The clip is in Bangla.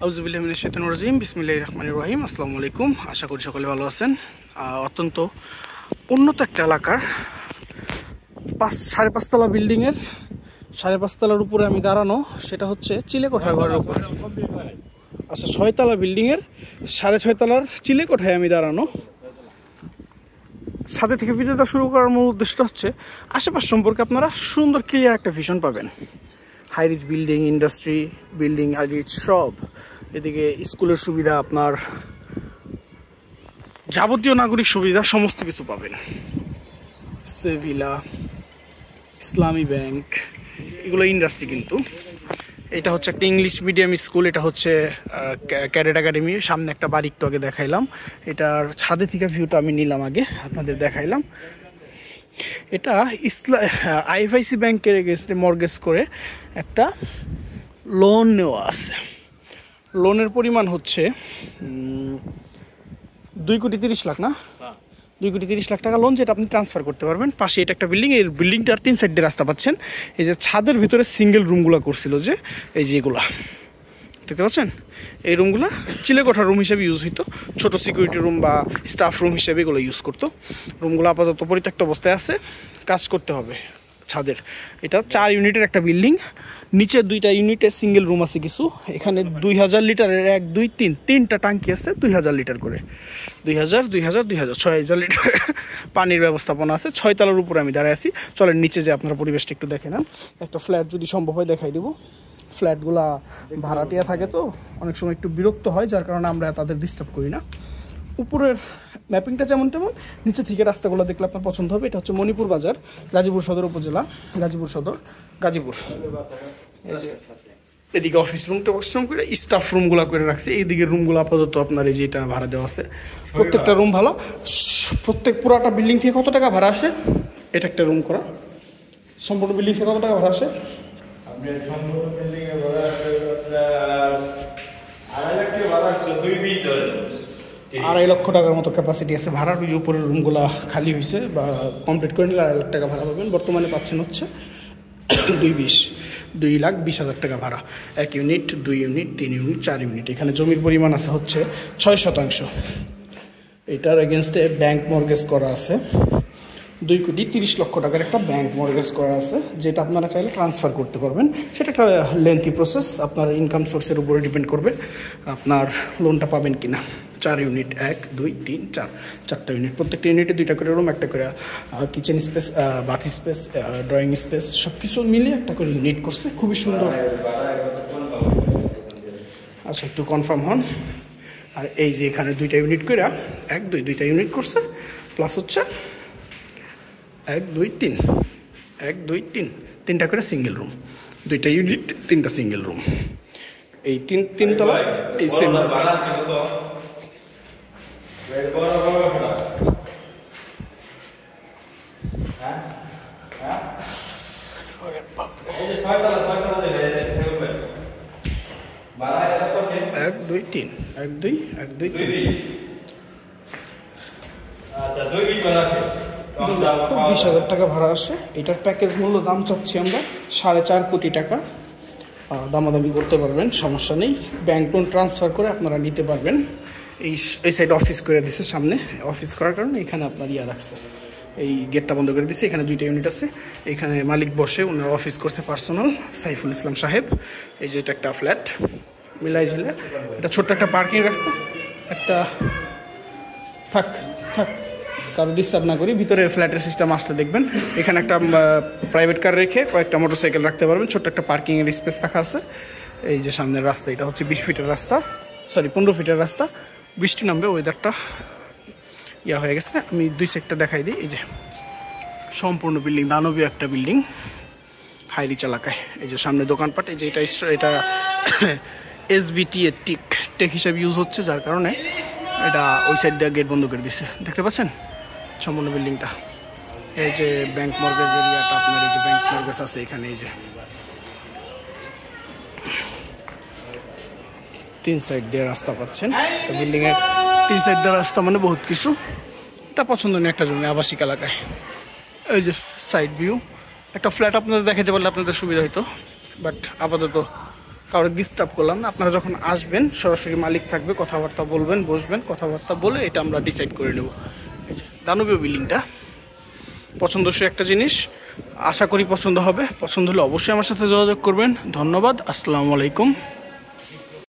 আউযুবিল্লাহি মিনাশ শাইতানির রাজিম বিসমিল্লাহির রহমানির রহিম। আসসালামু আলাইকুম। আশা করি সকলে ভালো আছেন। অত্যন্ত উন্নত একটা এলাকার 5.5 তলা বিল্ডিংয়ের 5.5 তলার উপরে আমি দাঁড়ানো, সেটা হচ্ছে চিলেকোঠা ঘরের উপরে। আচ্ছা, 6 তলা বিল্ডিংয়ের 6.5 তলার চিলেকোঠায় আমি দাঁড়ানো। সাথে থেকে ভিডিওটা শুরু করার মূল উদ্দেশ্যটা হচ্ছে আশেপাশ সম্পর্কে আপনারা সুন্দর ক্লিয়ার একটা ভিশন পাবেন। High rise building, industry building, high rise সব, এদিকে স্কুলের সুবিধা, আপনার যাবতীয় নাগরিক সুবিধা সমস্ত কিছু পাবেন। সেভিলা, ইসলামী ব্যাংক, এগুলো ইন্ডাস্ট্রি। কিন্তু এটা হচ্ছে একটা ইংলিশ মিডিয়াম স্কুল। এটা হচ্ছে ক্যাডেট একাডেমি। সামনে একটা বাড়ি একটু আগে দেখাইলাম, এটার ছাদে থেকে ভিউটা আমি নিলাম, আগে আপনাদের দেখাইলাম। এটা আইএফআইসি ব্যাংকের এগেইনস্টে মর্গেজ করে একটা লোন নেওয়া আছে। লোনের পরিমাণ হচ্ছে 2,30,00,000 না, 2,30,00,000 টাকা লোন, যেটা আপনি ট্রান্সফার করতে পারবেন। পাশে এটা একটা বিল্ডিং, এই বিল্ডিংটার 3 সাইড দিয়ে রাস্তা পাচ্ছেন। এই যে ছাদের ভিতরে সিঙ্গেল রুমগুলো করছিল, যে এই যে এগুলা দেখতে পাচ্ছেন, এই রুমগুলো চিলেকোঠা রুম হিসেবে ইউজ হইতো। ছোট সিকিউরিটি রুম বা স্টাফ রুম হিসেবে এগুলো ইউজ করতো। রুমগুলো আপাতত পরিত্যক্ত অবস্থায় আছে, কাজ করতে হবে ছাদের। এটা 4 ইউনিটের একটা বিল্ডিং। নিচে 2টা ইউনিটের সিঙ্গেল রুম আছে কিছু। এখানে 2,000 লিটারের 1, 2, 3টা টাঙ্কি আছে, 2,000 লিটার করে। 2,000, 6,000 লিটার পানির ব্যবস্থাপনা আছে। 6 তলার উপরে আমি দাঁড়ায় আছি। চলেন নিচে যে আপনারা পরিবেশটা একটু দেখে নেন। একটা ফ্ল্যাট যদি সম্ভব হয় দেখাই দেবো। ফ্ল্যাটগুলা ভাড়াটিয়া থাকে তো অনেক সময় একটু বিরক্ত হয়, যার কারণে আমরা তাদের ডিস্টার্ব করি না। উপরের ম্যাপিংটা যেমন তেমন, নিচে থেকে রাস্তাগুলো দেখলে আপনার পছন্দ হবে। এটা হচ্ছে মণিপুর বাজার, গাজীপুর সদর উপজেলা, গাজীপুর সদর, গাজীপুর। এই যে এদিকে অফিস রুম টফিস রুম করে স্টাফ রুমগুলো করে রাখছে। এইদিকে রুমগুলো আপাতত আপনার এই যে এটা ভাড়া দেওয়া আছে। প্রত্যেকটা রুম ভালো। পুরাটা বিল্ডিং থেকে কত টাকা ভাড়া আসে? এটা একটা রুম করা, সম্পূর্ণ বিল্ডিং থেকে কত টাকা ভাড়া আসে? সম্পূর্ণ বিল্ডিং এর ভাড়া 2.5 লক্ষ টাকার মতো ক্যাপাসিটি আছে ভাড়ার। ওই যে উপরের রুমগুলো খালি হয়েছে বা কমপ্লিট করে নিলে 2.5 লাখ টাকা ভাড়া পাবেন। বর্তমানে পাচ্ছেন হচ্ছে 2,20,000 টাকা ভাড়া। 1 ইউনিট, 2 ইউনিট, 3 ইউনিট, 4 ইউনিট। এখানে জমির পরিমাণ আছে হচ্ছে 6%। এটার এগেনস্টে ব্যাংক মর্গেজ করা আছে 2,30,00,000 টাকার একটা ব্যাংক মর্গেজ করা আছে, যেটা আপনারা চাইলে ট্রান্সফার করতে পারবেন। সেটা একটা লেন্থি প্রসেস, আপনার ইনকাম সোর্সের উপরে ডিপেন্ড করবে আপনার লোনটা পাবেন কিনা। 4 ইউনিট, 1, 2, 3, 4টা ইউনিট। প্রত্যেকটা ইউনিটে 2টা করে রুম, একটা করে kitchen space, bath space, drawing space, সব কিছু মিলিয়ে একটা করে ইউনিট করছে। খুবই সুন্দর। আচ্ছা, একটু কনফার্ম হন। আর এই যে এখানে 2টা ইউনিট করে 1, 2, 2টা ইউনিট করছে, প্লাস হচ্ছে 1, 2, 3, 1, 2, 3, 3টা করে সিঙ্গেল রুম। 2টা ইউনিট, 3টা সিঙ্গেল রুম। এই 3 তলা, এই সেম এক দুই তিন 2,20,000 টাকা ভাড়া আসে। এটার প্যাকেজ মূল্য দাম চাচ্ছি আমরা 4.5 কোটি টাকা। দামাদামি করতে পারবেন, সমস্যা নেই। ব্যাংক লোন ট্রান্সফার করে আপনারা নিতে পারবেন। এই সাইড অফিস করে দিছে, সামনে অফিস করার কারণে এখানে আপনার রাখছে, এই গেটটা বন্ধ করে দিচ্ছে। এখানে 2টা ইউনিট আছে, এখানে মালিক বসে, ওনার অফিস করছে পার্সোনাল, সাইফুল ইসলাম সাহেব। এই যে এটা একটা ফ্ল্যাট মিলাই ঝিলে, এটা ছোট্ট একটা পার্কিং রাখছে। একটা থাক কারো ডিস্টার্ব না করি, ভিতরে ফ্ল্যাটের সিস্টেম আসলে দেখবেন। এখানে একটা প্রাইভেট কার রেখে কয়েকটা মোটরসাইকেল রাখতে পারবেন। ছোট্ট একটা পার্কিংয়ের স্পেস রাখা আছে। এই যে সামনের রাস্তা, এটা হচ্ছে 20 ফিটের রাস্তা, 15 ফিটের রাস্তা। বৃষ্টি নামবে, ওয়েদারটা হয়ে গেছে। আমি 2 সেক্টর দেখাই দিই। এই যে সম্পূর্ণ বিল্ডিং, দানবীয় একটা বিল্ডিং, হাই রিচ এলাকায়। এই যে সামনে দোকানপাট। এই যে এটা SBT এর টেক হিসাবে ইউজ হচ্ছে, যার কারণে এটা ওই সাইড দিয়ে গেট বন্ধ করে দিচ্ছে। দেখতে পাচ্ছেন সম্পূর্ণ বিল্ডিংটা। এই যে ব্যাংক মর্গেজ এরিয়াটা, আপনার এই যে ব্যাংক মর্গেজ আছে এখানে। এই যে 3 সাইড দিয়ে রাস্তা পাচ্ছেন। বিল্ডিংয়ের 3 সাইড দিয়ে রাস্তা মানে বহুত কিছু। এটা পছন্দনীয় একটা জমি আবাসিক এলাকায়। এই যে সাইড ভিউ, একটা ফ্ল্যাট আপনাদের দেখাতে পারলে আপনাদের সুবিধা হতো, বাট আপাতত কাউকে ডিস্টার্ব করলাম না। আপনারা যখন আসবেন সরাসরি মালিক থাকবে, কথাবার্তা বলবেন, বসবেন, কথাবার্তা বলে এটা আমরা ডিসাইড করে নেব। এই যে দানবীয় বিল্ডিংটা পছন্দসই একটা জিনিস, আশা করি পছন্দ হবে। পছন্দ হলে অবশ্যই আমার সাথে যোগাযোগ করবেন। ধন্যবাদ, আসসালামু আলাইকুম।